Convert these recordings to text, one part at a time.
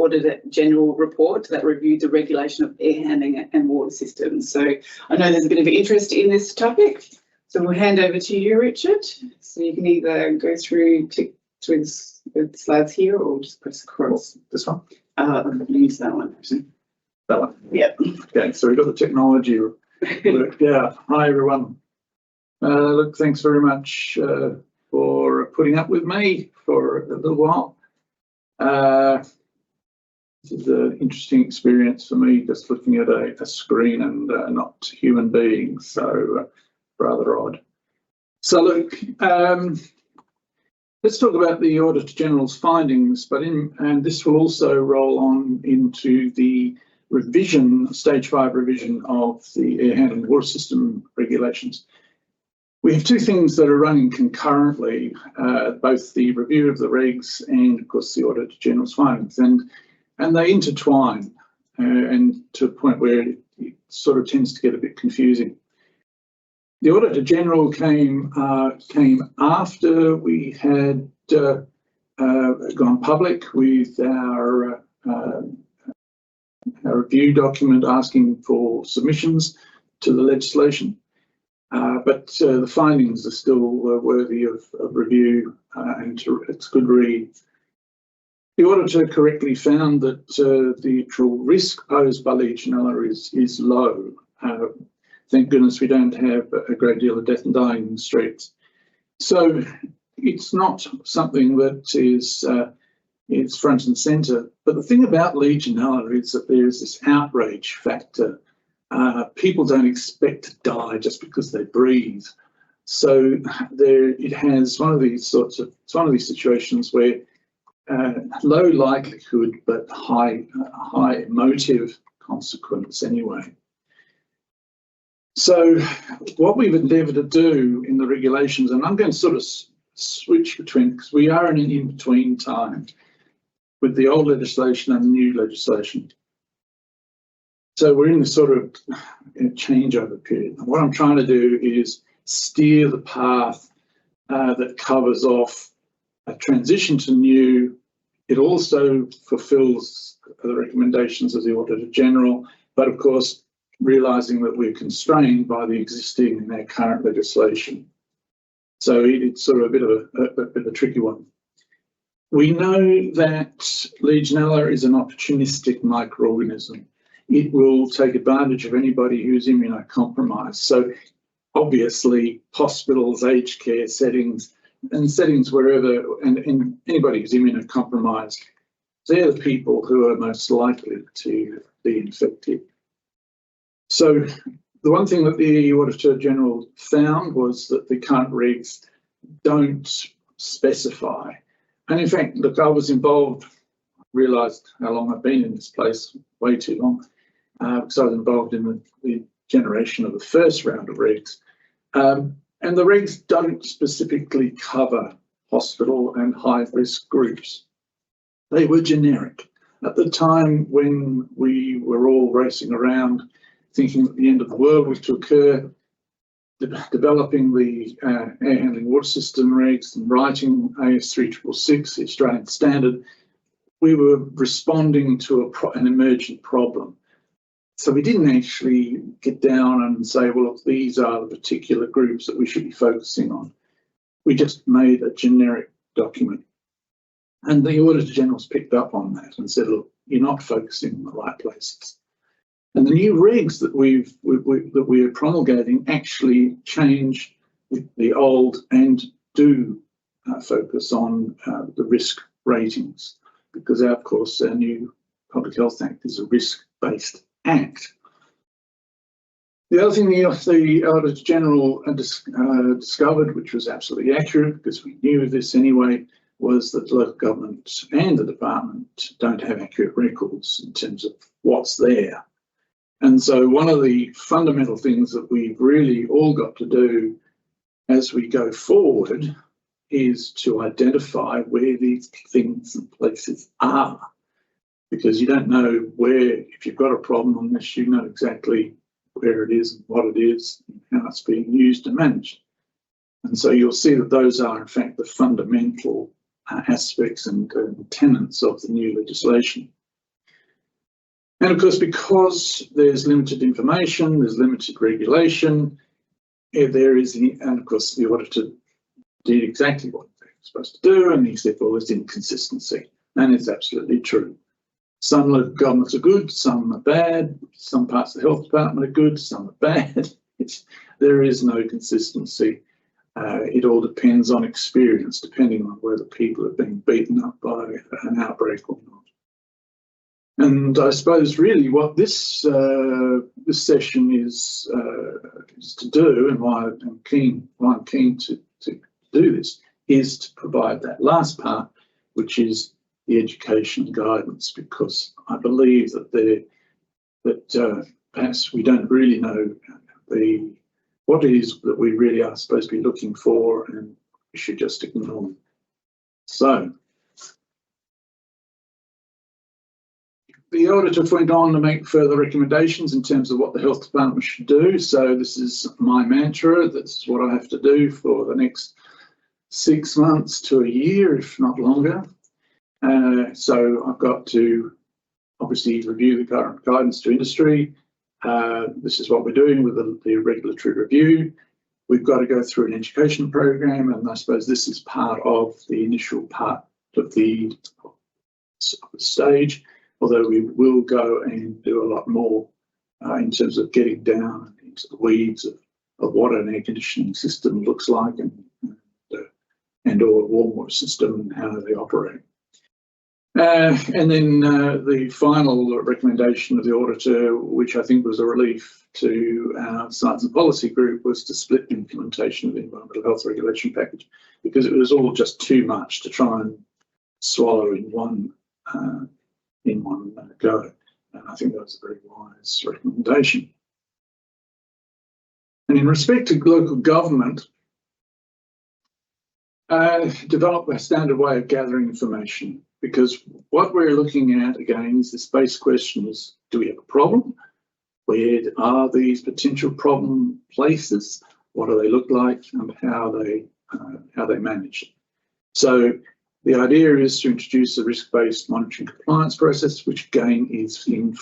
Auditor General report that reviewed the regulation of air handling and water systems. So I know there's a bit of interest in this topic. So we'll hand over to you, Richard. So you can either go through, click through the slides here, or just press across. This one? Use that one, actually. That one? Yeah. Okay, so we've got the technology worked out. Hi, everyone. Look, thanks very much for putting up with me for a little while. This is an interesting experience for me, just looking at a screen and not human beings, so rather odd. So look, let's talk about the Auditor General's findings, and this will also roll on into the revision, stage 5 revision of the air handling water system regulations. We have two things that are running concurrently, both the review of the regs and, of course, the Auditor General's findings, and they intertwine, and to a point where it sort of tends to get a bit confusing. The Auditor General came after we had gone public with our review document asking for submissions to the legislation. But the findings are still worthy of review, and it's a good read. The auditor correctly found that the actual risk posed by Legionella is low. Thank goodness we don't have a great deal of death and dying in the streets. So it's not something that is front and centre. But the thing about Legionella is that there is this outrage factor. People don't expect to die just because they breathe. So it has one of these situations where low likelihood but high emotive consequence anyway. So what we've endeavoured to do in the regulations, and I'm going to sort of switch between, because we are in an in-between time with the old legislation and the new legislation. So we're in this sort of changeover period. And what I'm trying to do is steer the path that covers off a transition to new. It also fulfills the recommendations of the Auditor General, but of course, realising that we're constrained by the existing and our current legislation. So it's sort of a bit of a tricky one. We know that Legionella is an opportunistic microorganism. It will take advantage of anybody who's immunocompromised. So obviously hospitals, aged care settings, and settings wherever, and anybody who's immunocompromised, they're the people who are most likely to be infected. So the one thing that the Auditor General found was that the current regs don't specify. And in fact, look, I was involved, realised how long I've been in this place, way too long, because I was involved in the generation of the first round of regs. And the regs don't specifically cover hospital and high-risk groups. They were generic. At the time when we were all racing around thinking that the end of the world was to occur, developing the air handling water system regs and writing AS 3666, the Australian standard, we were responding to an emergent problem. So we didn't actually get down and say, well, look, these are the particular groups that we should be focusing on. We just made a generic document. And the Auditor General's picked up on that and said, look, you're not focusing on the right places. And the new regs that we're promulgating actually change the old and do focus on the risk ratings, because of course our new Public Health Act is a risk-based act. The other thing the Auditor General discovered, which was absolutely accurate because we knew this anyway, was that the local government and the department don't have accurate records in terms of what's there. And so one of the fundamental things that we've really all got to do as we go forward is to identify where these things and places are, because you don't know where, if you've got a problem, unless you know exactly where it is and what it is and how it's being used and managed. And so you'll see that those are in fact the fundamental aspects and tenets of the new legislation. And of course, because there's limited information, there's limited regulation, there is, and of course the auditor did exactly what they're supposed to do, and he said, well, there's inconsistency, and it's absolutely true. Some local governments are good, some are bad, some parts of the health department are good, some are bad. There is no consistency. It all depends on experience, depending on whether people are being beaten up by an outbreak or not. And I suppose really what this session is to do, and why I'm keen to do this, is to provide that last part, which is the education guidance, because I believe that perhaps we don't really know what it is that we really are supposed to be looking for, and we should just ignore them. So the auditor went on to make further recommendations in terms of what the health department should do. So this is my mantra. That's what I have to do for the next 6 months to a year, if not longer. So I've got to obviously review the current guidance to industry. This is what we're doing with the regulatory review. We've got to go through an education program, and I suppose this is part of the initial part of the stage, although we will go and do a lot more in terms of getting down into the weeds of what an air conditioning system looks like and or a warm water system and how they operate. And then the final recommendation of the auditor, which I think was a relief to our science and policy group, was to split the implementation of the environmental health regulation package, because it was all just too much to try and swallow in one go. And I think that was a very wise recommendation. And in respect to local government, develop a standard way of gathering information, because what we're looking at again is this base question is, do we have a problem? Where are these potential problem places? What do they look like, and how they manage it? So the idea is to introduce a risk-based monitoring compliance process, which again is in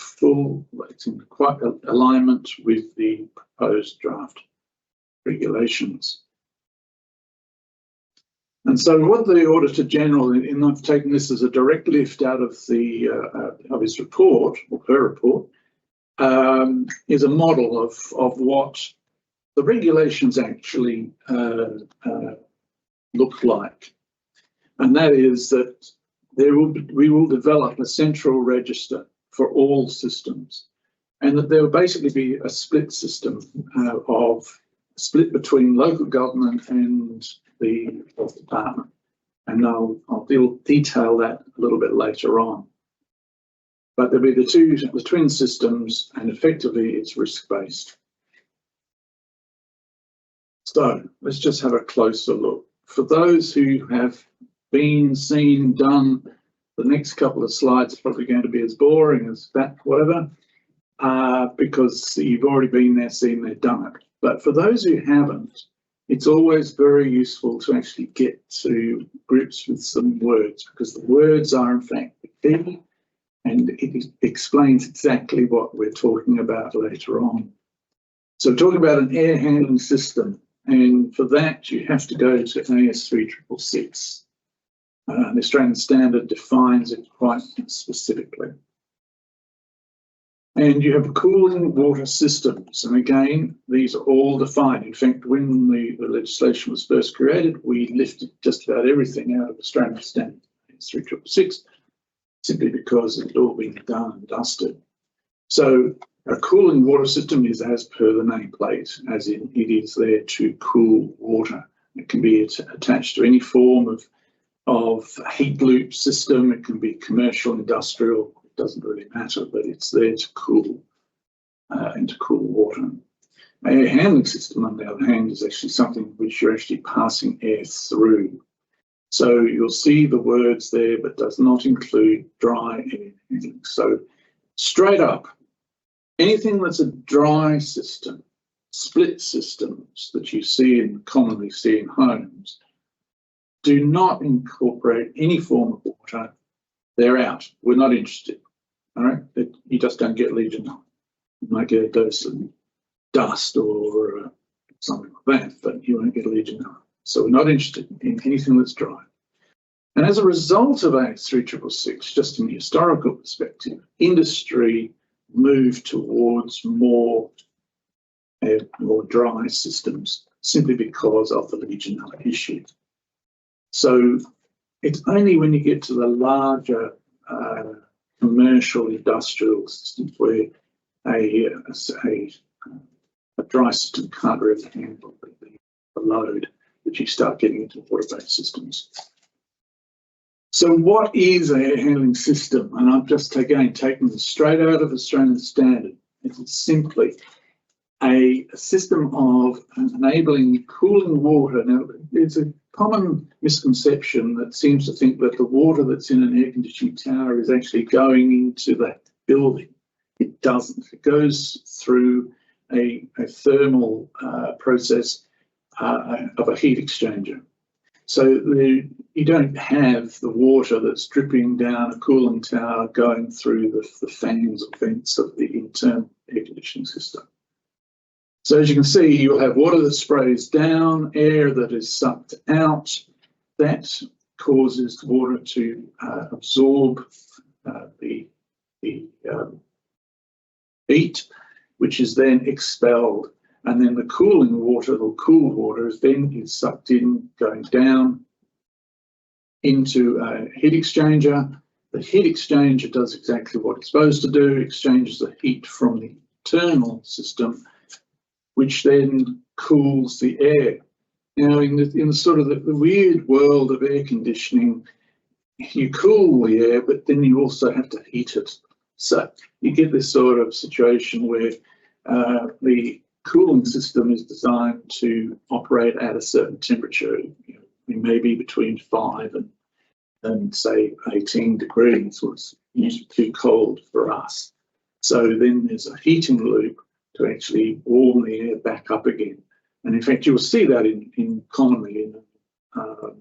quite alignment with the proposed draft regulations. And so what the Auditor General, and I've taken this as a direct lift out of his report, or her report, is a model of what the regulations actually look like. And that is that we will develop a central register for all systems, and that there will basically be a split system split between local government and the health department. And I'll detail that a little bit later on. But there'll be the twin systems, and effectively it's risk-based. So let's just have a closer look. For those who have been, seen, done, the next couple of slides are probably going to be as boring as that, whatever, because you've already been there, seen there, done it. But for those who haven't, it's always very useful to actually get to grips with some words, because the words are in fact the key, and it explains exactly what we're talking about later on. So we're talking about an air handling system, and for that you have to go to AS 3666. The Australian standard defines it quite specifically. And you have cooling water systems, and again, these are all defined. In fact, when the legislation was first created, we lifted just about everything out of Australian standard 3666, simply because it had all been done and dusted. So a cooling water system is as per the nameplate, as in it is there to cool water. It can be attached to any form of heat loop system. It can be commercial, industrial. Doesn't really matter, but it's there to cool and to cool water. A air handling system, on the other hand, is actually something which you're actually passing air through. So you'll see the words there, but does not include dry air handling. So straight up, anything that's a dry system, split systems that you commonly see in homes, do not incorporate any form of water. They're out. We're not interested. All right, you just don't get Legionella. You might get a dose of dust or something like that, but you won't get Legionella. So we're not interested in anything that's dry. And as a result of AS3666, just in a historical perspective, industry moved towards more dry systems simply because of the Legionella issue. So it's only when you get to the larger commercial industrial systems where a dry system can't really handle the load that you start getting into water-based systems. So what is a air handling system? And I've just, again, taken this straight out of Australian Standard. It's simply a system of enabling cooling water. Now, there's a common misconception that seems to think that the water that's in an air conditioning tower is actually going into that building. It doesn't. It goes through a thermal process of a heat exchanger. So you don't have the water that's dripping down a cooling tower going through the fans or vents of the internal air conditioning system. So as you can see, you'll have water that sprays down, air that is sucked out. That causes the water to absorb the heat, which is then expelled. And then the cooling water, the cooled water, is sucked in, going down into a heat exchanger. The heat exchanger does exactly what it's supposed to do, exchanges the heat from the internal system, which then cools the air. Now, in the sort of the weird world of air conditioning, you cool the air, but then you also have to heat it. So you get this sort of situation where the cooling system is designed to operate at a certain temperature. You know, maybe between 5 and say 18 degrees, was usually too cold for us. So then there's a heating loop to actually warm the air back up again. And in fact, you'll see that commonly in a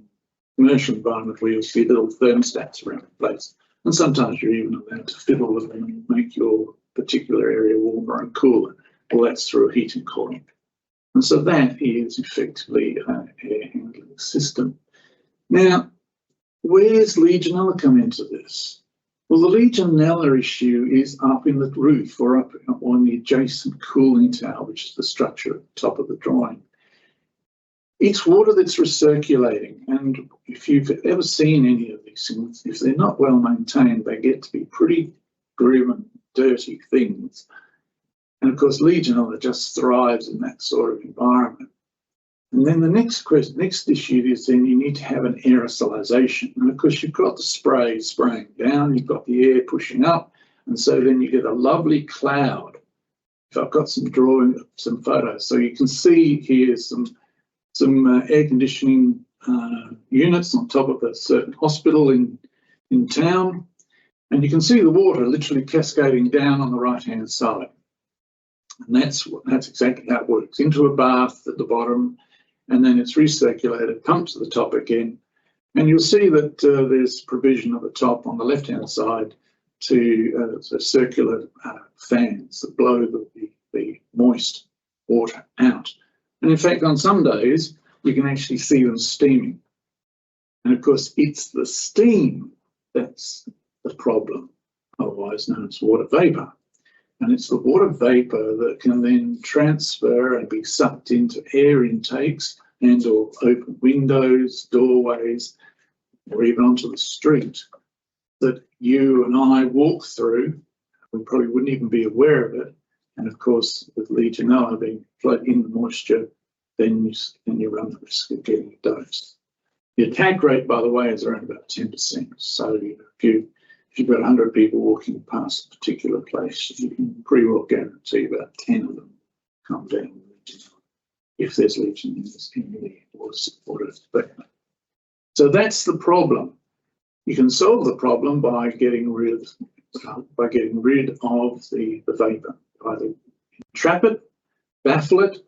commercial environment where you'll see little thermostats around the place. And sometimes you're even allowed to fiddle with them and make your particular area warmer and cooler. Well, that's through a heating coil. And so that is effectively an air handling system. Now, where's Legionella come into this? Well, the Legionella issue is up in the roof or up on the adjacent cooling tower, which is the structure at the top of the drawing. It's water that's recirculating, and if you've ever seen any of these things, if they're not well maintained, they get to be pretty grim and dirty things. And of course, Legionella just thrives in that sort of environment. And then the next issue is then you need to have an aerosolization. And of course, you've got the spray spraying down, you've got the air pushing up, and so then you get a lovely cloud. If I've got some photos, so you can see here some air conditioning units on top of a certain hospital in town, and you can see the water literally cascading down on the right-hand side. And that's exactly how it works. Into a bath at the bottom, and then it's recirculated, pumped to the top again. And you'll see that there's provision at the top on the left-hand side to circular fans that blow the moist water out. And in fact, on some days, you can actually see them steaming. And of course, it's the steam that's the problem, otherwise known as water vapour. And it's the water vapour that can then transfer and be sucked into air intakes and or open windows, doorways, or even onto the street that you and I walk through. We probably wouldn't even be aware of it. And of course, with Legionella being floating in the moisture, then you run the risk of getting a dose. The attack rate, by the way, is around about 10%. So if you've got 100 people walking past a particular place, you can pretty well guarantee about 10 of them come down with Legionella if there's Legionella in the water vapor. So that's the problem. You can solve the problem by getting rid of the vapor. Either trap it, baffle it,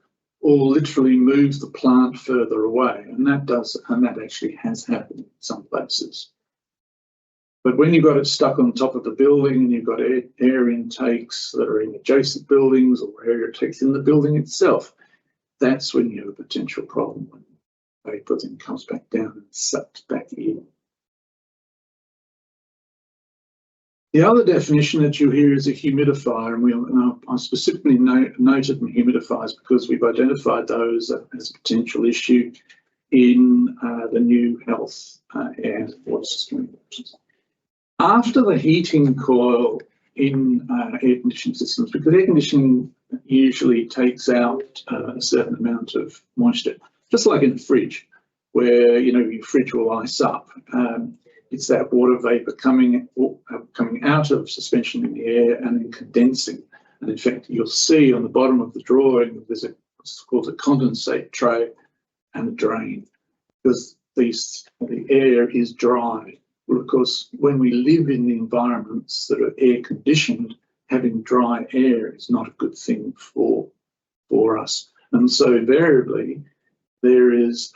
or literally move the plant further away, and that actually has happened in some places. But when you've got it stuck on top of the building and you've got air intakes that are in adjacent buildings or air intakes in the building itself, that's when you have a potential problem when vapour then comes back down and sucked back in. The other definition that you hear is a humidifier, and I specifically noted humidifiers because we've identified those as a potential issue in the new health and water system. After the heating coil in air conditioning systems, because air conditioning usually takes out a certain amount of moisture, just like in a fridge, where your fridge will ice up. It's that water vapour coming out of suspension in the air and then condensing. And in fact, you'll see on the bottom of the drawing there's what's called a condensate tray and a drain, because the air is dry. Well, of course, when we live in the environments that are air conditioned, having dry air is not a good thing for us. And so invariably, there is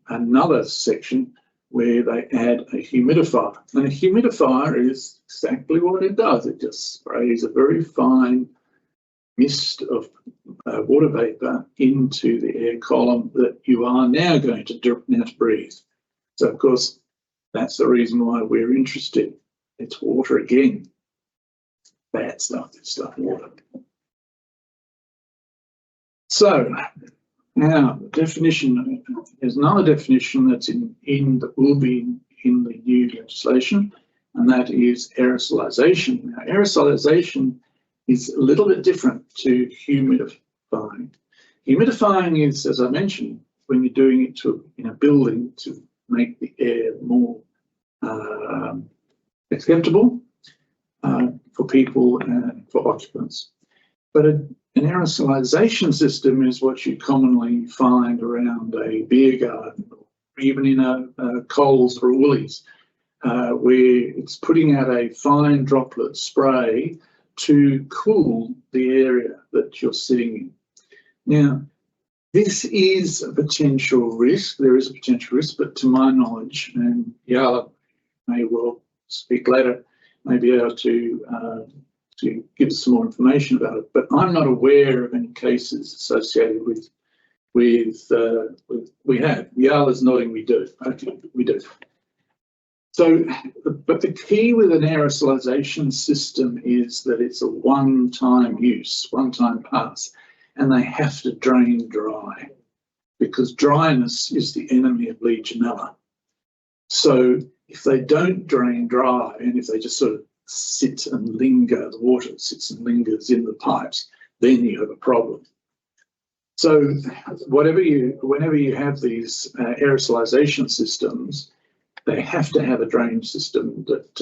another section where they add a humidifier. And a humidifier is exactly what it does. It just sprays a very fine mist of water vapour into the air column that you are now going to breathe. So, of course, that's the reason why we're interested. It's water again. Bad stuff, it's stuff water. So, now the definition, there's another definition that's that will be in the new legislation, and that is aerosolization. Now, aerosolization is a little bit different to humidifying. Humidifying is, as I mentioned, when you're doing it in a building to make the air more acceptable for people and for occupants. But an aerosolization system is what you commonly find around a beer garden, or even in a Coles or a Woolies, where it's putting out a fine droplet spray to cool the area that you're sitting in. Now, this is a potential risk. There is a potential risk, but to my knowledge, and Yala may well speak later, may be able to give us some more information about it, but I'm not aware of any cases associated with we have. Yala's nodding, we do. Okay, we do. So, but the key with an aerosolization system is that it's a one-time use, one-time pass, and they have to drain dry, because dryness is the enemy of Legionella. So if they don't drain dry, and if they just sort of sit and linger, the water sits and lingers in the pipes, then you have a problem. So whenever you have these aerosolization systems, they have to have a drain system that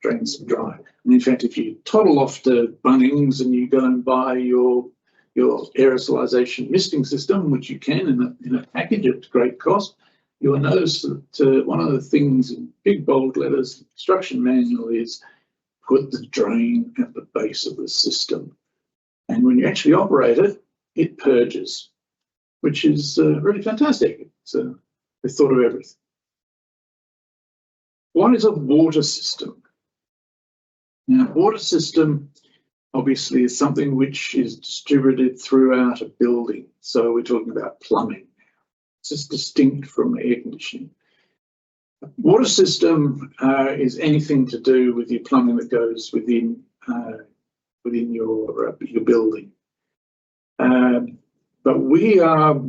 drains them dry. And in fact, if you toddle off to Bunnings and you go and buy your aerosolization misting system, which you can in a package at great cost, you'll notice that one of the things in big bold letters in the instruction manual is put the drain at the base of the system. And when you actually operate it, it purges, which is really fantastic. They thought of everything. What is a water system? Now, a water system obviously is something which is distributed throughout a building. So we're talking about plumbing. It's just distinct from air conditioning. Water system is anything to do with your plumbing that goes within your building. But we are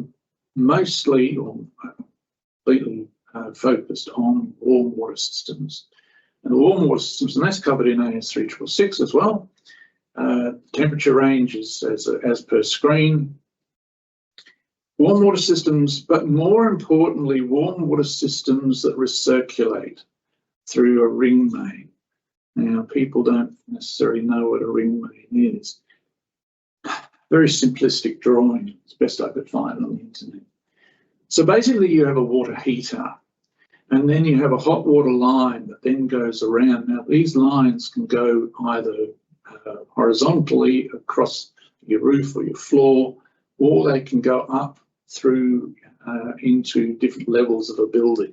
mostly or completely focused on warm water systems. And the warm water systems, and that's covered in AS 3666 as well. Temperature range is as per screen. Warm water systems, but more importantly, warm water systems that recirculate through a ring main. Now, people don't necessarily know what a ring main is. Very simplistic drawing, as best I could find on the internet. So basically you have a water heater, and then you have a hot water line that then goes around. Now, these lines can go either horizontally across your roof or your floor, or they can go up through into different levels of a building.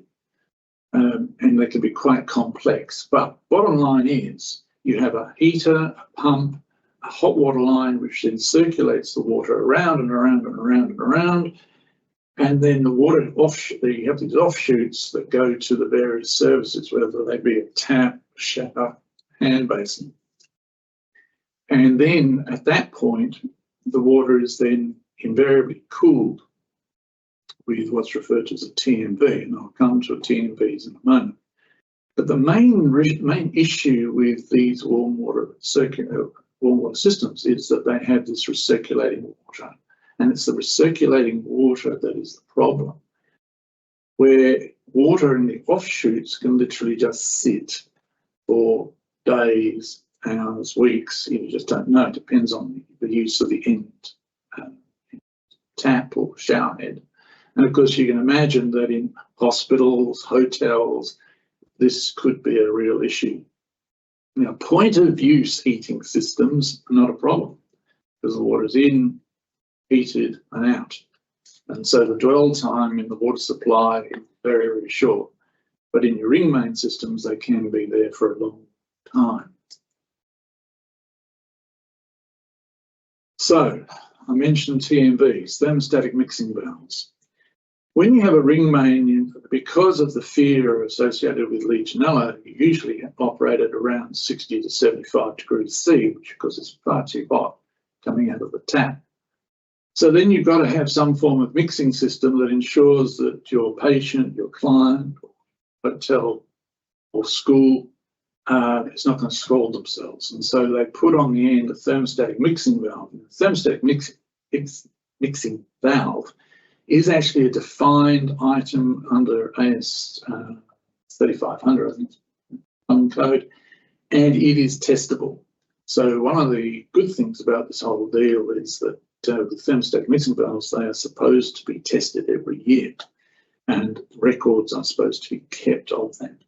and they can be quite complex. But bottom line is you have a heater, a pump, a hot water line, which then circulates the water around and around and around and around. And then the water you have these offshoots that go to the various services, whether they be a tap, shower, hand basin. And then at that point, the water is then invariably cooled with what's referred to as a TMV, and I'll come to TMVs in a moment. But the main issue with these warm water systems is that they have this recirculating water, and it's the recirculating water that is the problem, where water in the offshoots can literally just sit for days, hours, weeks. You just don't know. It depends on the use of the end tap or shower head. And of course, you can imagine that in hospitals, hotels, this could be a real issue. Now, point of use heating systems are not a problem because the water's in, heated and out. And so the dwell time in the water supply is very, very short. But in your ring main systems, they can be there for a long time. So I mentioned TMVs, thermostatic mixing valves. When you have a ring main, because of the fear associated with Legionella, you usually operate at around 60 to 75 degrees C, which of course is far too hot coming out of the tap. So then you've got to have some form of mixing system that ensures that your patient, your client, hotel or school is not going to scald themselves. And so they put on the end a thermostatic mixing valve. And the thermostatic mixing valve is actually a defined item under AS 3500, I think, code, and it is testable. So one of the good things about this whole deal is that with thermostatic mixing valves, they are supposed to be tested every year, and records are supposed to be kept of them.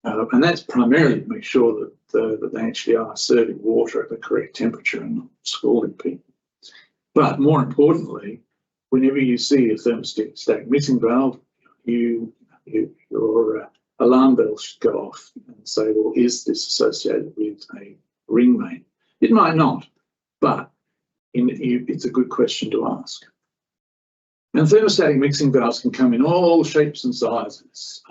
And that's primarily to make sure that they actually are serving water at the correct temperature and not scalding people. But more importantly, whenever you see a thermostatic mixing valve, your alarm bell should go off and say, well, is this associated with a ring main? It might not, but it's a good question to ask. And thermostatic mixing valves can come in all shapes and sizes.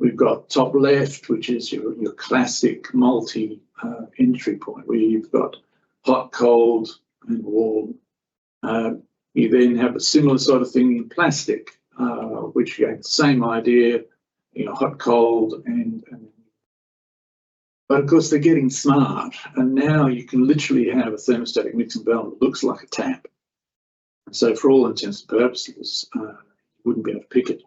We've got top left, which is your classic multi-entry point, where you've got hot, cold, and warm. You then have a similar sort of thing in plastic, which you have the same idea, hot, cold, but of course they're getting smart, and now you can literally have a thermostatic mixing valve that looks like a tap. So for all intents and purposes, you wouldn't be able to pick it.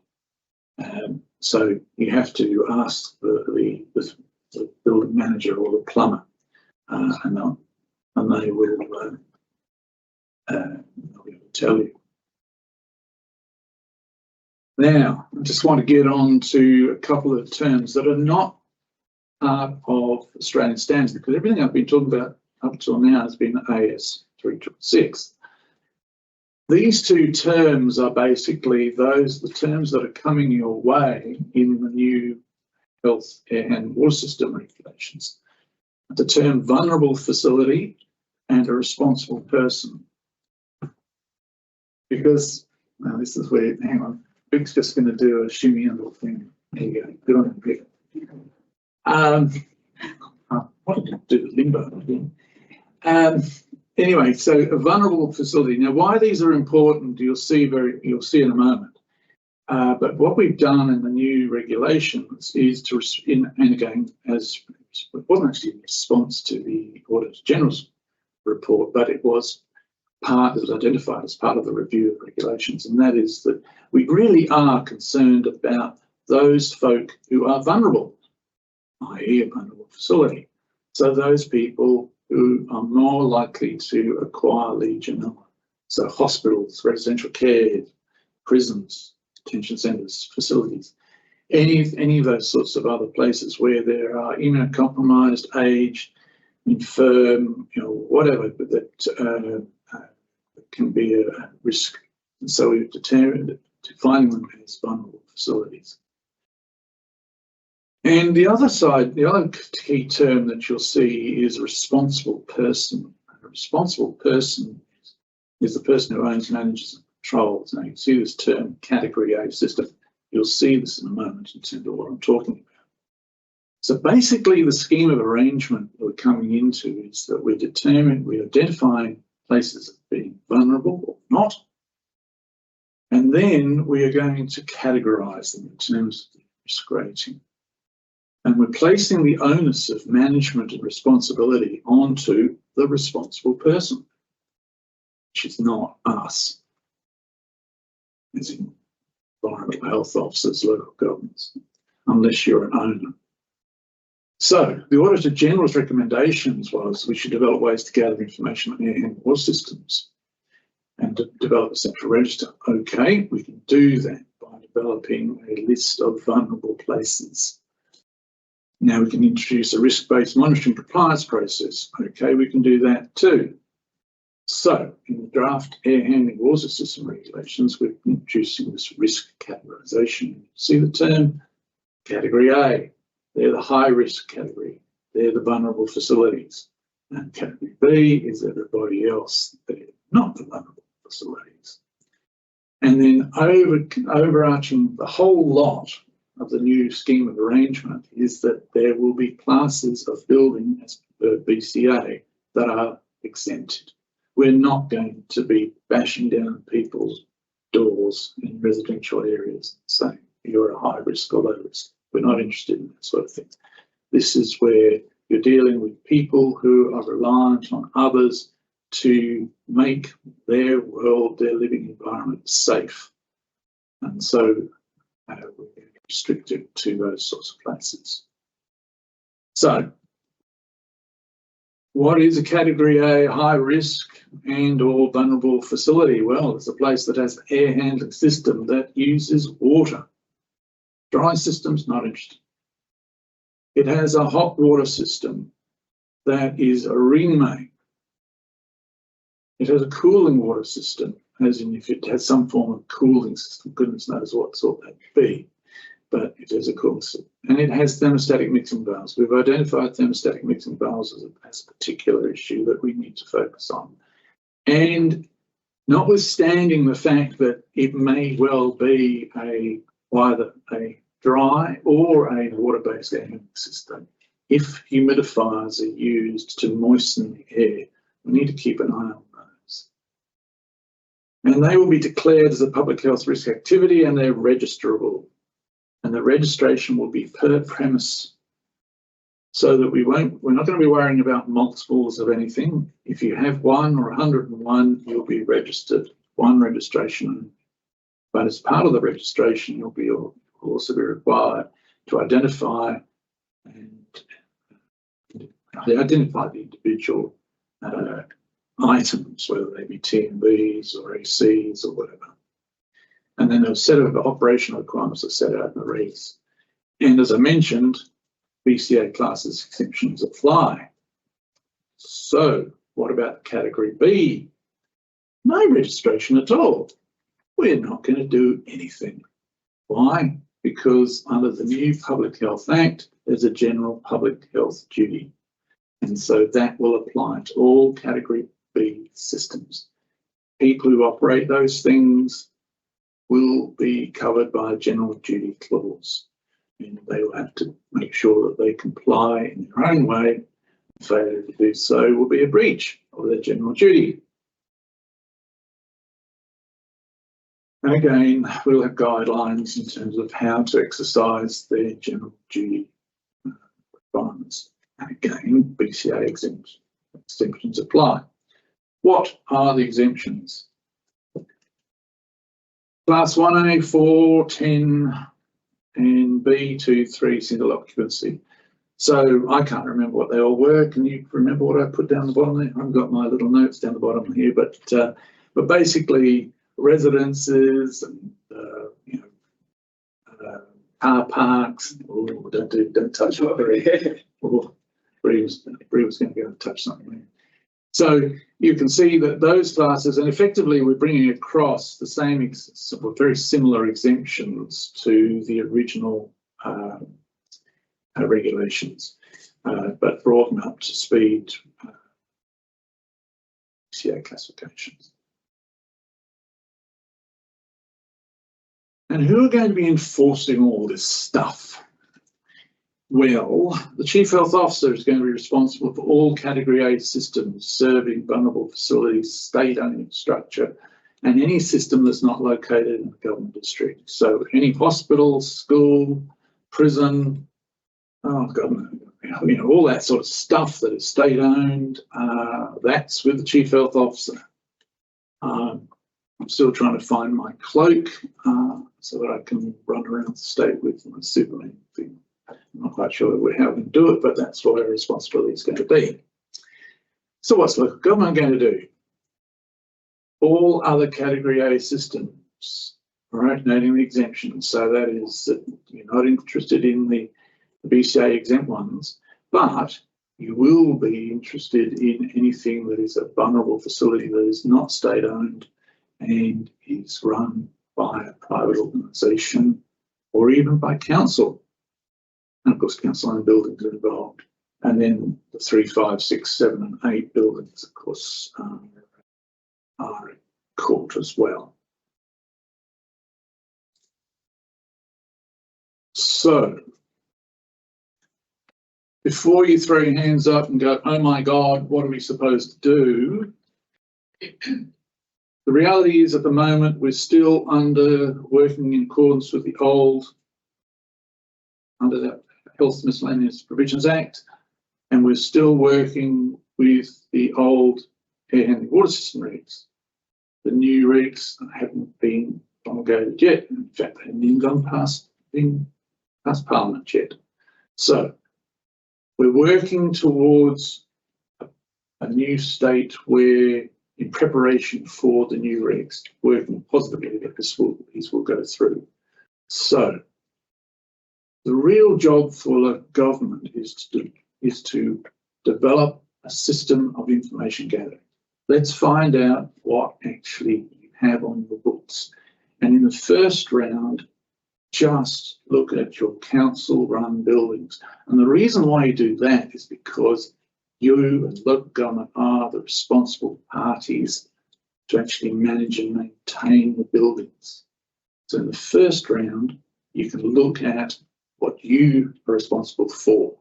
So you have to ask the building manager or the plumber, and they will be able to tell you. Now, I just want to get on to a couple of terms that are not part of Australian standards, because everything I've been talking about up till now has been AS 3666. These two terms are basically the terms that are coming your way in the new health and water system regulations. The term vulnerable facility and a responsible person. Because, now this is where, hang on, Vic's just going to do a shimmy under thing. There you go, good on him, Vic. What did it do with limbo again? Anyway, so a vulnerable facility. Now, why these are important, you'll see in a moment. But what we've done in the new regulations is to, and again, as it wasn't actually in response to the Auditor General's report, but it was identified as part of the review of regulations, and that is that we really are concerned about those folk who are vulnerable, i.e. a vulnerable facility. So those people who are more likely to acquire Legionella. So hospitals, residential care, prisons, detention centres, facilities, any of those sorts of other places where there are immunocompromised, aged, infirm, whatever, that can be a risk. And so we've defined them as vulnerable facilities. And the other side, the other key term that you'll see is responsible person. A responsible person is the person who owns, manages and controls. Now you see this term category A system. You'll see this in a moment in terms of what I'm talking about. So basically the scheme of arrangement that we're coming into is that we're identifying places as being vulnerable or not, and then we are going to categorise them in terms of the risk rating. And we're placing the onus of management and responsibility onto the responsible person, which is not us, as in environmental health officers, local governments, unless you're an owner. So the Auditor General's recommendations was we should develop ways to gather information on air and water systems and to develop a central register. Okay, we can do that by developing a list of vulnerable places. Now we can introduce a risk-based monitoring compliance process. Okay, we can do that too. So in the draft air handling water system regulations, we're introducing this risk categorisation. See the term? Category A. They're the high risk category. They're the vulnerable facilities. And category B is everybody else. They're not the vulnerable facilities. And then overarching the whole lot of the new scheme of arrangement is that there will be classes of building as per BCA that are exempted. We're not going to be bashing down people's doors in residential areas saying you're a high risk or low risk. We're not interested in that sort of thing. This is where you're dealing with people who are reliant on others to make their world, their living environment safe. And so we're restricted to those sorts of places. So what is a category A high risk and or vulnerable facility? Well, it's a place that has an air handling system that uses water. Dry systems, not interested. It has a hot water system that is a ring main. It has a cooling water system, as in if it has some form of cooling system, goodness knows what sort that would be, but it is a cooling system. And it has thermostatic mixing valves. We've identified thermostatic mixing valves as a particular issue that we need to focus on. And notwithstanding the fact that it may well be either a dry or a water-based air handling system, if humidifiers are used to moisten the air, we need to keep an eye on those. And they will be declared as a public health risk activity and they're registerable. And the registration will be per premise so that we're not going to be worrying about multiples of anything. If you have 1 or 101, you'll be registered, one registration. But as part of the registration, you'll also be required to identify the individual items, whether they be TMBs or ACs or whatever. And then a set of operational requirements are set out in the regs. And as I mentioned, BCA classes exemptions apply. So what about category B? No registration at all. We're not going to do anything. Why? Because under the new Public Health Act, there's a general public health duty. And so that will apply to all category B systems. People who operate those things will be covered by a general duty clause. And they will have to make sure that they comply in their own way. Failure to do so will be a breach of their general duty. And again, we'll have guidelines in terms of how to exercise their general duty requirements. And again, BCA exemptions apply. What are the exemptions? Class 1A, 4, 10, and B, 2, 3, single occupancy. So I can't remember what they all were. Can you remember what I put down the bottom there? I've got my little notes down the bottom here, but basically residences and car parks. Oh, don't touch it. Bree was going to go and touch something there. So you can see that those classes, and effectively we're bringing across the same, very similar exemptions to the original regulations, but brought them up to speed. BCA classifications. And who are going to be enforcing all this stuff? Well, the Chief Health Officer is going to be responsible for all Category A systems serving vulnerable facilities, state-owned infrastructure, and any system that's not located in a government district. So any hospital, school, prison, oh God, you know, all that sort of stuff that is state-owned, that's with the Chief Health Officer. I'm still trying to find my cloak so that I can run around the state with my Superman thing. I'm not quite sure how we can do it, but that's what our responsibility is going to be. So what's local government going to do? All other Category A systems, right, noting the exemptions. So that is that you're not interested in the BCA exempt ones, but you will be interested in anything that is a vulnerable facility that is not state-owned and is run by a private organisation or even by council. And of course, council-owned buildings are involved. And then the 3, 5, 6, 7 and 8 buildings, of course, are in court as well. So, before you throw your hands up and go, oh my God, what are we supposed to do? The reality is at the moment we're still working in accordance with the old, under that Health Miscellaneous Provisions Act, and we're still working with the old air handling water system regs. The new regs haven't been promulgated yet. In fact, they haven't even gone past Parliament yet. So we're working towards a new state where, in preparation for the new regs, working positively that these will go through. So the real job for the government is to develop a system of information gathering. Let's find out what actually you have on your books. And in the first round, just look at your council-run buildings. And the reason why you do that is because you and local government are the responsible parties to actually manage and maintain the buildings. So in the first round, you can look at what you are responsible for.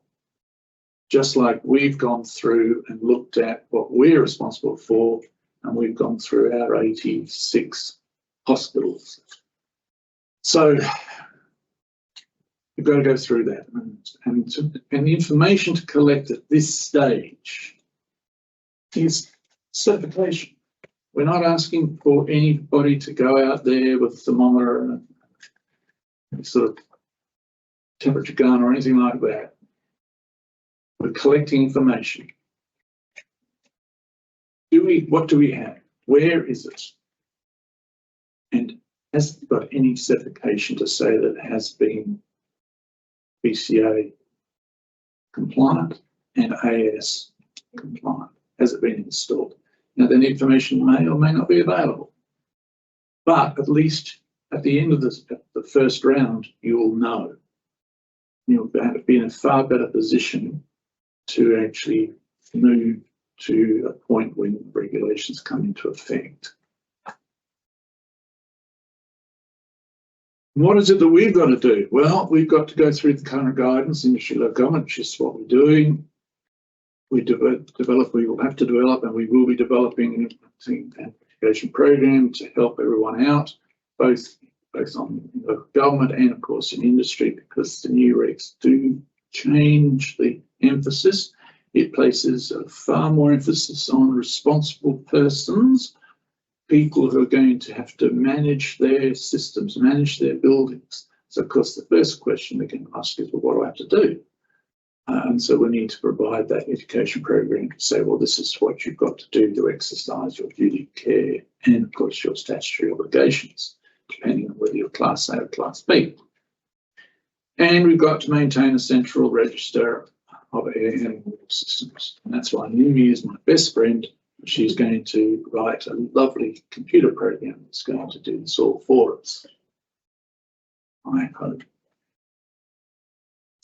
Just like we've gone through and looked at what we're responsible for, and we've gone through our 86 hospitals. So you've got to go through that. And the information to collect at this stage is certification. We're not asking for anybody to go out there with a thermometer and a sort of temperature gun or anything like that. We're collecting information. What do we have? Where is it? And has it got any certification to say that it has been BCA compliant and AS compliant? Has it been installed? Now, then information may or may not be available. But at least at the end of the first round, you will know. You'll be in a far better position to actually move to a point when regulations come into effect. What is it that we've got to do? Well, we've got to go through the current guidance, industry local government, which is what we're doing. We will have to develop, and we will be developing an application program to help everyone out, both on local government and of course in industry, because the new regs do change the emphasis. It places far more emphasis on responsible persons, people who are going to have to manage their systems, manage their buildings. So of course the first question they're going to ask is, well, what do I have to do? And so we need to provide that education program to say, well, this is what you've got to do to exercise your duty of care and of course your statutory obligations, depending on whether you're Class A or Class B. And we've got to maintain a central register of air handling water systems. And that's why Nimi is my best friend. She's going to write a lovely computer program that's going to do this all for us, I hope.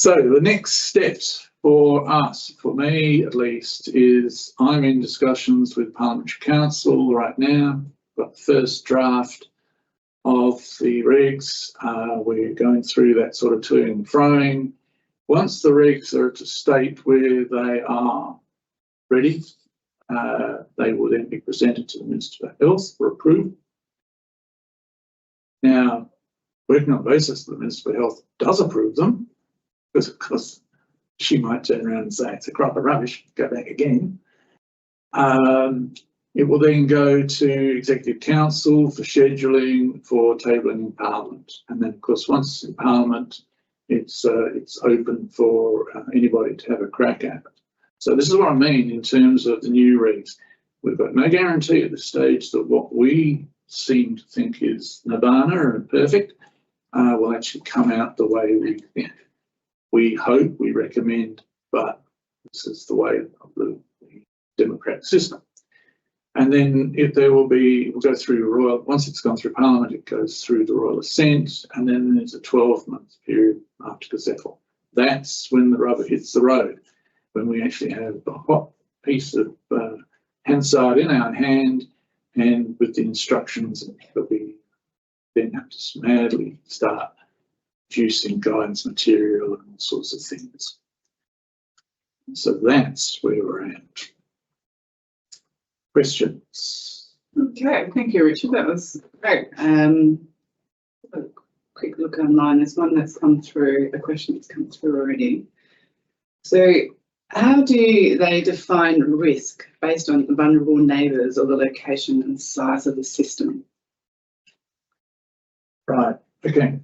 So the next steps for us, for me at least, is I'm in discussions with Parliamentary Council right now. Got the first draft of the regs. We're going through that sort of to and froing. Once the regs are at a state where they are ready, they will then be presented to the Minister for Health for approval. Now, working on the basis that the Minister for Health does approve them, because of course she might turn around and say it's a crop of rubbish, go back again. It will then go to Executive Council for scheduling, for tabling in Parliament. And then, of course, once it's in Parliament, it's open for anybody to have a crack at it. So this is what I mean in terms of the new regs. We've got no guarantee at this stage that what we seem to think is nirvana and perfect will actually come out the way we think. We hope, we recommend, but this is the way of the democratic system. And then if there will be, we'll go through royal, once it's gone through Parliament, it goes through the royal assent, and then there's a 12-month period after Gazette. That's when the rubber hits the road, when we actually have a hot piece of Hansard in our hand, and with the instructions that we then have to madly start producing guidance material and all sorts of things. So that's where we're at. Questions? Okay, thank you, Richard. That was great. A quick look online. There's one that's come through, a question that's come through already. So how do they define risk based on vulnerable neighbours or the location and size of the system? Right, okay.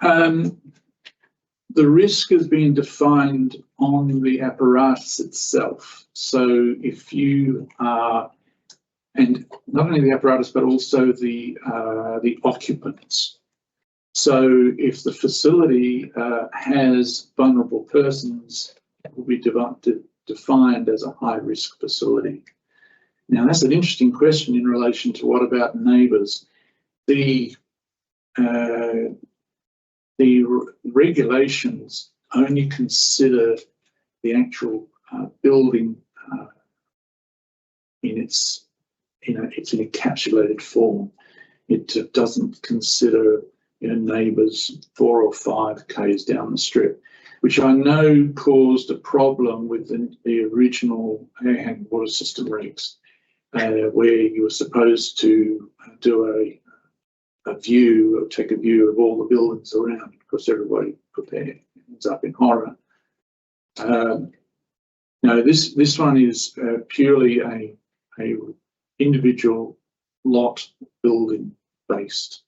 The risk has been defined on the apparatus itself. So if you are, and not only the apparatus, but also the occupants. So if the facility has vulnerable persons, it will be defined as a high-risk facility. Now, that's an interesting question in relation to what about neighbours. The regulations only consider the actual building in its encapsulated form. It doesn't consider neighbours 4 or 5 k's down the strip, which I know caused a problem with the original air hand water system regs, where you were supposed to do a view, or take a view of all the buildings around. Of course, everybody prepared ends up in horror. No, this one is purely a individual lot building based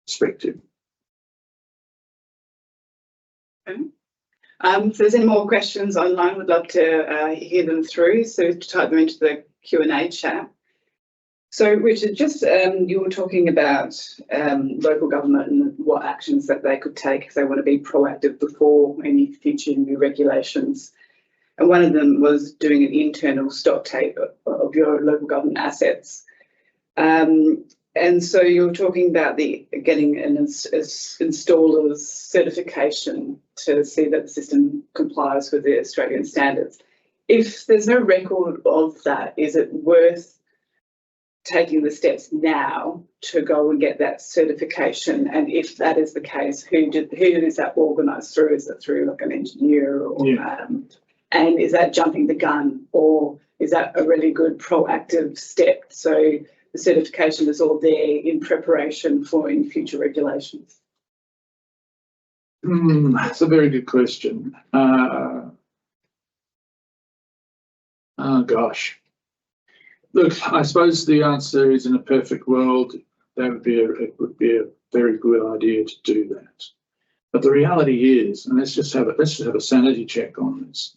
perspective. Okay. If there's any more questions online, we'd love to hear them through. So type them into the Q&A chat. So Richard, just you were talking about local government and what actions that they could take if they want to be proactive before any future new regulations. And one of them was doing an internal stock take of your local government assets. And so you were talking about getting an installer's certification to see that the system complies with the Australian standards. If there's no record of that, is it worth taking the steps now to go and get that certification? And if that is the case, who is that organised through? Is it through like an engineer, or and is that jumping the gun, or is that a really good proactive step? So the certification is all there in preparation for any future regulations. That's a very good question. Oh gosh. Look, I suppose the answer is, in a perfect world, it would be a very good idea to do that. But the reality is, and let's just have a sanity check on this.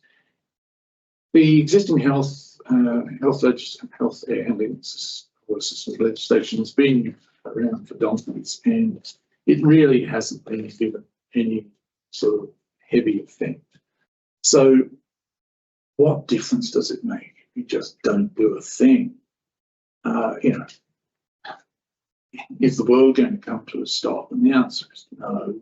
The existing health air handling system legislation has been around for donkeys, and it really hasn't been given any sort of heavy effect. So what difference does it make? You just don't do a thing. Is the world going to come to a stop? And the answer is no.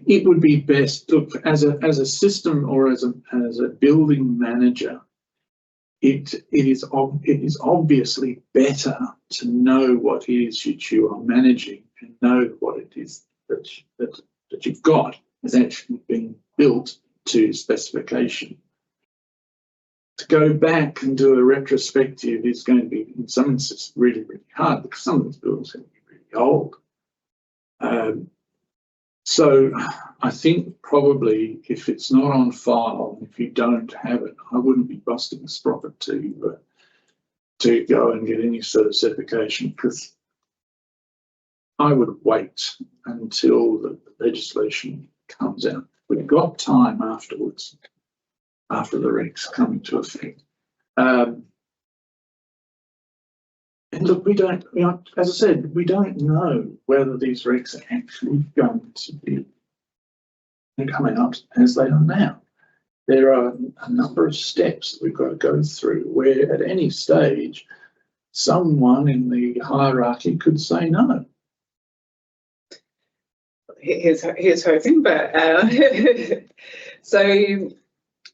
it would be best, look, as a system or as a building manager, it is obviously better to know what it is that you are managing and know what it is that you've got is actually being built to specification. To go back and do a retrospective is going to be, in some instances, really, really hard because some of these buildings are going to be really old. So I think probably if it's not on file, if you don't have it, I wouldn't be busting a sprocket to go and get any sort of certification, because I would wait until the legislation comes out. We've got time afterwards, after the regs come into effect. And look, we don't, as I said, we don't know whether these regs are actually going to be coming out as they are now. There are a number of steps that we've got to go through where at any stage, someone in the hierarchy could say no. Here's hoping, but so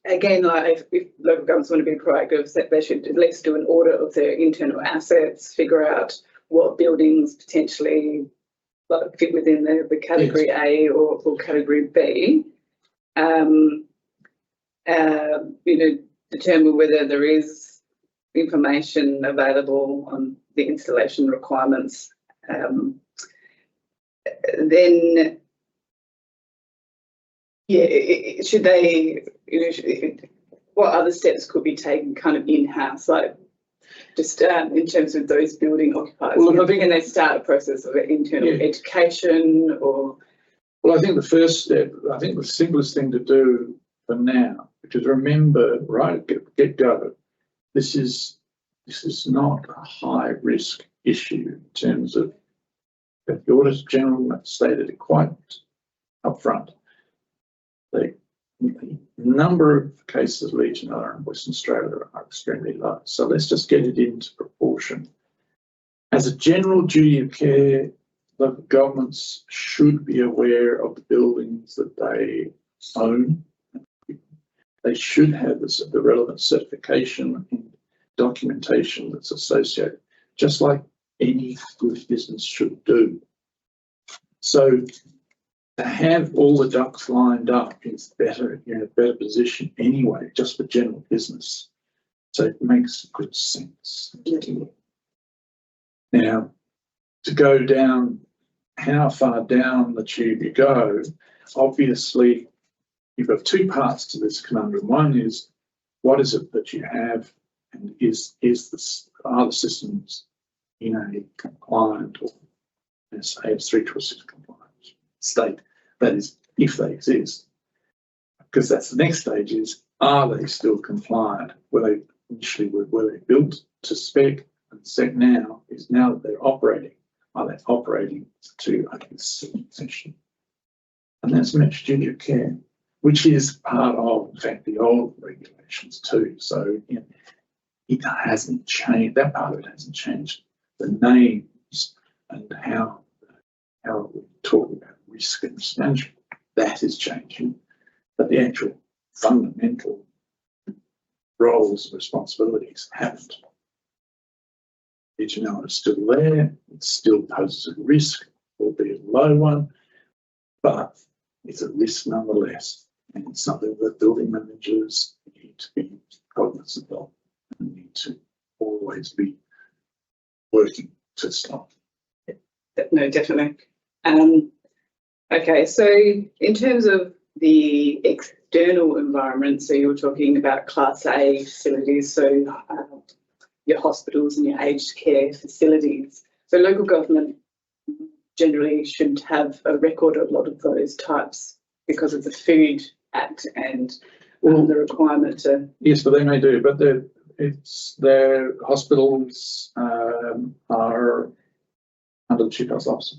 again, like if local governments want to be proactive, that they should at least do an audit of their internal assets, figure out what buildings potentially fit within the category yes. A or category B. Determine whether there is information available on the installation requirements. Then, yeah, should they, what other steps could be taken kind of in-house, like just in terms of those building occupiers? Well, can they start a process of internal education or? Well, I think the first step, I think the simplest thing to do for now, because remember, right at get-go, this is not a high-risk issue in terms of the Auditor General stated it quite upfront. The number of cases of Legionella in Western Australia are extremely low. So let's just get it into proportion. As a general duty of care, local governments should be aware of the buildings that they own. They should have the relevant certification and documentation that's associated, just like any good business should do. So to have all the ducks lined up is better, you're in a better position anyway, just for general business. So it makes good sense. Now, to go down, how far down the tube you go, obviously you've got two parts to this conundrum. One is, what is it that you have, and are the systems compliant, or as AS326 compliant state? That is, if they exist, because that's the next stage: is are they still compliant? Were they initially were they built to spec? And sec now is, now that they're operating, are they operating to specification? And that's matched duty of care, which is part of, in fact, the old regulations too. So it hasn't changed. That part of it hasn't changed. The names and how we talk about risk and risk management, that is changing, but the actual fundamental roles and responsibilities haven't. Legionella is still there. It still poses a risk, albeit a low one, but it's a risk nonetheless, and it's something that building managers need to be cognizant of and need to always be working to stop. No, definitely. Okay, so in terms of the external environment, so you're talking about Class A facilities, so your hospitals and your aged care facilities. So local government generally should have a record of a lot of those types because of the Food Act and the requirement to. Yes, but they may do, but their hospitals are under the Chief Health Officer.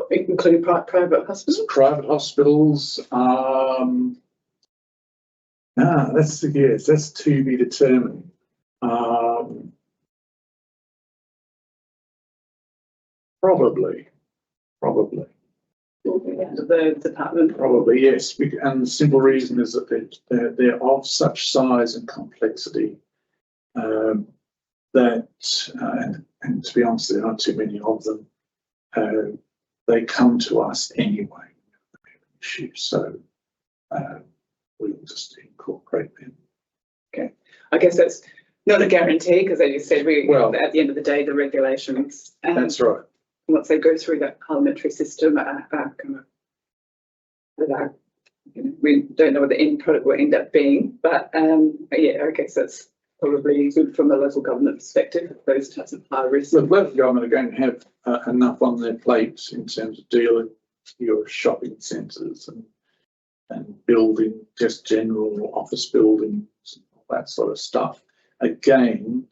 Including private hospitals? Private hospitals, that's to be determined. Probably. Under the department. Probably, yes. And the simple reason is that they're of such size and complexity that, and to be honest, there aren't too many of them. They come to us anyway. So we'll just incorporate them. Okay, I guess that's not a guarantee because, as you said, at the end of the day, the regulations. That's right. Once they go through that parliamentary system, we don't know what the end product will end up being. But yeah, I guess that's probably good from a local government perspective. Those types of high risk. The local government are going to have enough on their plates in terms of dealing with your shopping centres and building, just general office buildings, and all that sort of stuff. Again,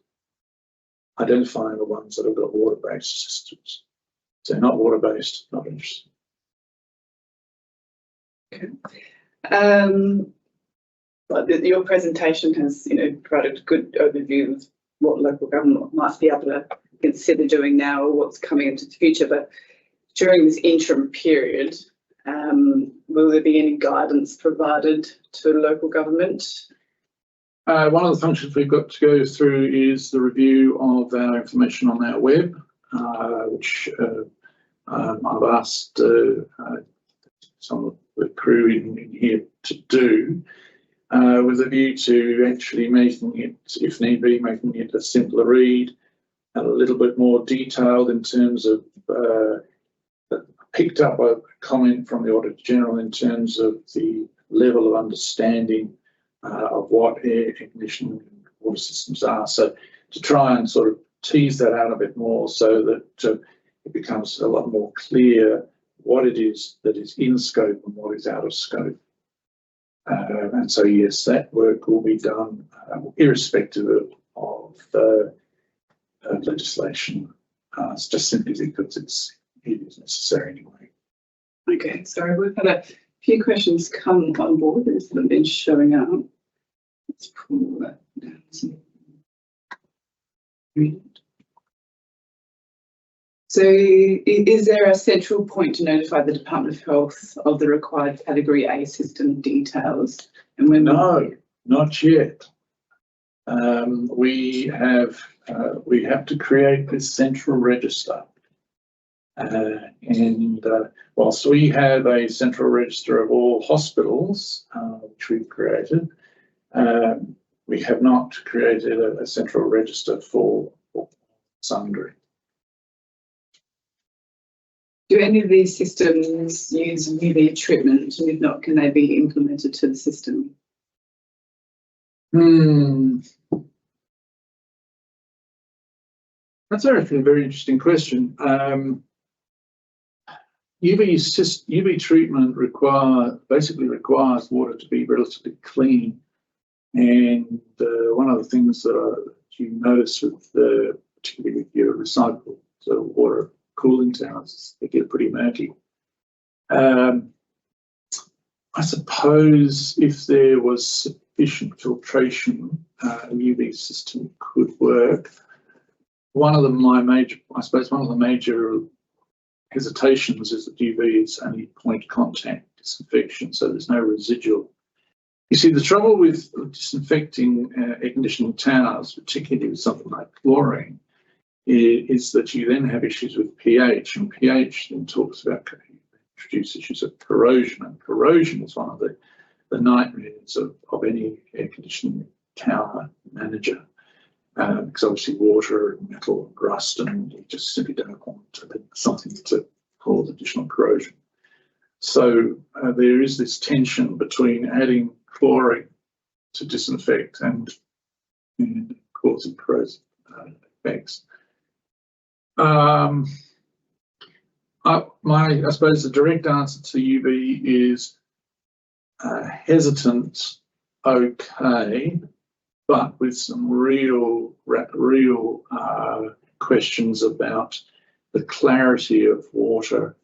identifying the ones that have got water-based systems. So not water-based, not interested. Okay. But your presentation has, provided a good overview of what local government might be able to consider doing now or what's coming into the future. But during this interim period, will there be any guidance provided to local government? One of the functions we've got to go through is the review of our information on our web, which I've asked some of the crew in here to do, with a view to actually making it, if need be, making it a simpler read and a little bit more detailed in terms of, picked up a comment from the Auditor General in terms of the level of understanding of what air conditioning and water systems are. So to try and sort of tease that out a bit more so that it becomes a lot more clear what it is that is in scope and what is out of scope. And so, yes, that work will be done irrespective of legislation. It's just simply because it is necessary anyway. Okay, sorry, we've had a few questions come on board that haven't been showing up. Let's pull that down. So is there a central point to notify the Department of Health of the required Category A system details? And when No, not yet. We have to create this central register. And whilst we have a central register of all hospitals, which we've created, we have not created a central register for sundry. Do any of these systems use UV treatment? And if not, can they be implemented to the system? That's actually a very interesting question. UV treatment basically requires water to be relatively clean, and one of the things that you notice with particularly with your recycled water cooling towers, they get pretty murky. I suppose if there was sufficient filtration, a UV system could work. One of the major hesitations is that UV is only point contact disinfection, so there's no residual. You see, the trouble with disinfecting air conditioning towers, particularly with something like chlorine, is that you then have issues with pH, and pH then introduce issues of corrosion, and corrosion is one of the nightmares of any air conditioning tower manager, because obviously water and metal and rust, and you just simply don't want something to cause additional corrosion. So there is this tension between adding chlorine to disinfect and causing corrosive effects. I suppose the direct answer to UV is hesitant, okay, but with some real questions about the clarity of water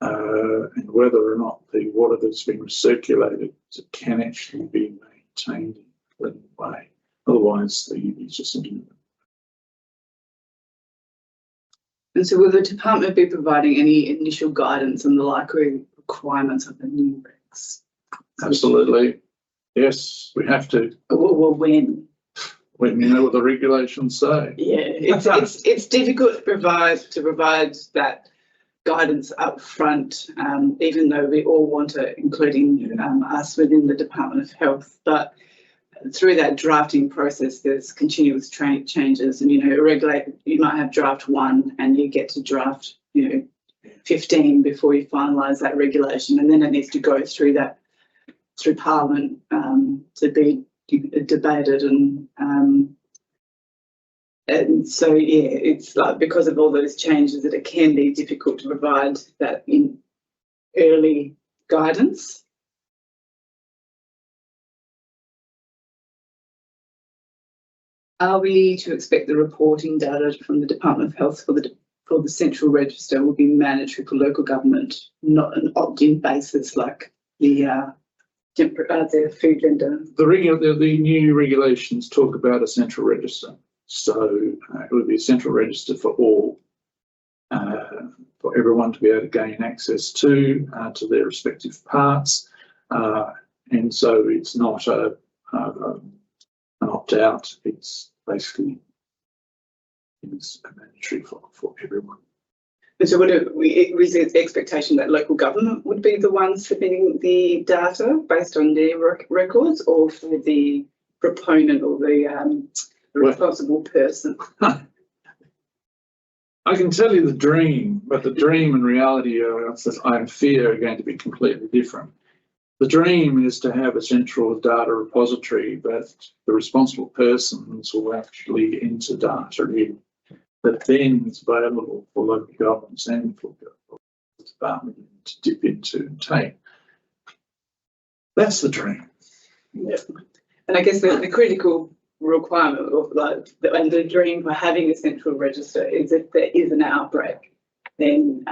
and whether or not the water that's been recirculated can actually be maintained in a clean way. Otherwise, the UV is just simply. And so will the department be providing any initial guidance on the likely requirements of the new regs? Absolutely. Yes, we have to. Or when? When you know what the regulations say. Yeah, it's difficult to provide that guidance up front, even though we all want it, including us within the Department of Health. But through that drafting process, there's continuous changes, and you might have draft 1 and you get to draft 15 before you finalise that regulation, and then it needs to go through Parliament to be debated, and so yeah, it's like because of all those changes that it can be difficult to provide that in early guidance. Are we to expect the reporting data from the Department of Health for the central register will be mandatory for local government, not an opt-in basis like the food vendor? The new regulations talk about a central register, so it would be a central register for all, for everyone to be able to gain access to their respective parts, and so it's not an opt-out. It's basically mandatory for everyone. And so was the expectation that local government would be the ones submitting the data based on their records, or for the proponent or the responsible person? I can tell you the dream, but the dream and reality I fear are going to be completely different. The dream is to have a central data repository that the responsible persons will actually enter data in, that then is available for local governments and for the department to dip into and take. That's the dream. Yeah. And I guess the critical requirement of and the dream for having a central register is if there is an outbreak, then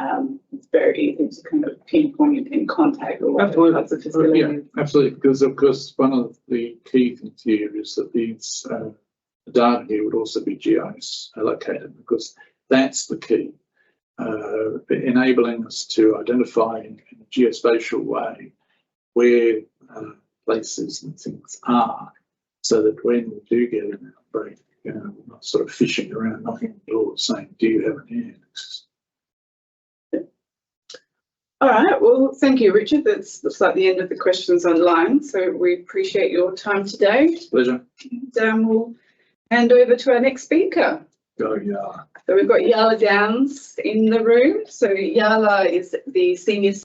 it's very easy to kind of pinpoint and contact all types of facilities. Yeah, absolutely, because of course one of the key things here is that these the data here would also be GIS allocated, because that's the key, enabling us to identify in a geospatial way where places and things are, so that when we do get an outbreak, we're not sort of fishing around knocking on doors saying, do you have an index? All right, well, thank you, Richard. That looks like the end of the questions online. So we appreciate your time today. Pleasure. And we'll hand over to our next speaker. Go, yeah. So we've got Yala Downs in the room. So Yala is the Senior